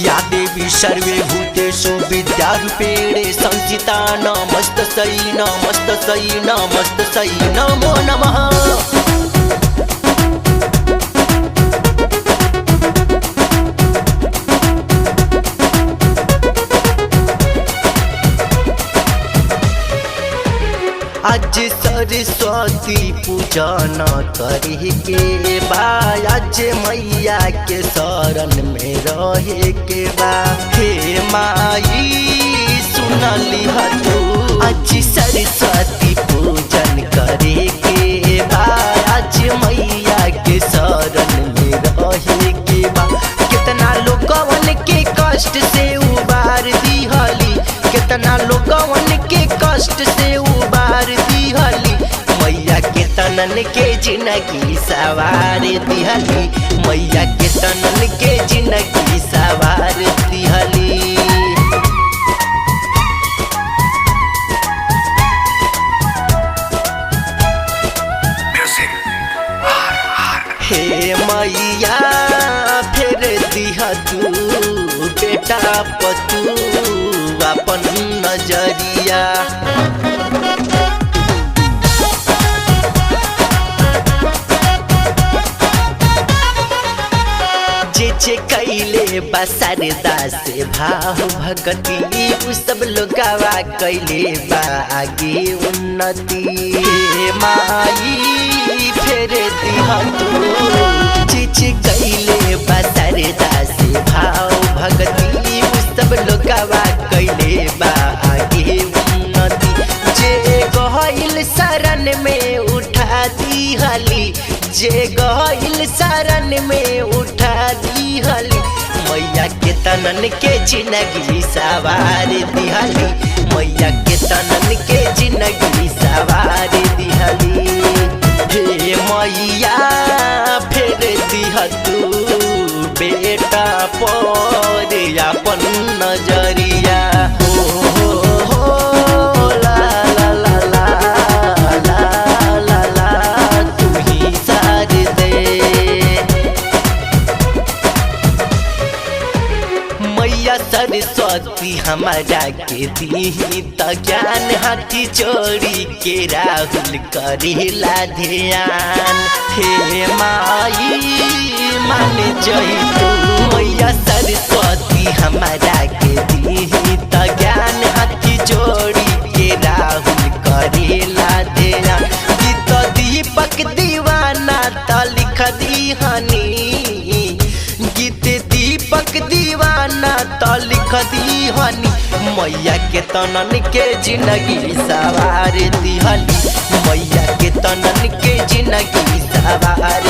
या देवी सर्वे भूतेषु विद्यारूपेण संस्थिता नमस्तस्यै नमस्तस्यै नमस्तस्यै नमो नमः। आज सरस्वती पूजा न करे के बा, आज मैया के शरण में रहे के बा। हे माई सुनली तू, आज सरस्वती पूजन करे के बा, आज मैया के शरण में रहे के बा। कितना लोगवन के कष्ट से उबार दिहली, कितना लोगवन के कष्ट से उबार दिहली। मैया के तनन के जिंदगी सवार दिहली, मैया के तनन के जिंदगी सवार दिहली। हे मैया फेर दिहा तू बेटा पतू अपन नजरिया। जे कैले बसरदा से भाव भगती, उ सब लोगवा कैले बा आगे उन्नति। हे माई फेर दिहा तू, जे कैले बसरदा से भाव भगती, उ सब लोगवा कैले बा आगे उन्नति। जे गहिल शरण में उठा दिहली, जे गहिल शरण में उठा दिहली। मैया के तनन के जिंदगी सवार दिहली, मैया के तनन के जिंदगी सवार दिहली। हे मैया फेर दिहा तू बेटा पर अपन नजरिया। सरस्वती हमारा के दी त ज्ञान, हाथी जोड़ी के राहुल करेला ध्यान। हे माई मान जई तू, मैया सरस्वती हमारा के दी त ज्ञान, हाथी जोड़ी के राहुल करेला ध्यान। गीत दीपक दीवाना त लिख दीहनी, गीत दीपक दीवाना तो लिख दीहनी। मैया के तनन के जिंदगी सवार दिहली, मैया के तनन के जिंदगी सवार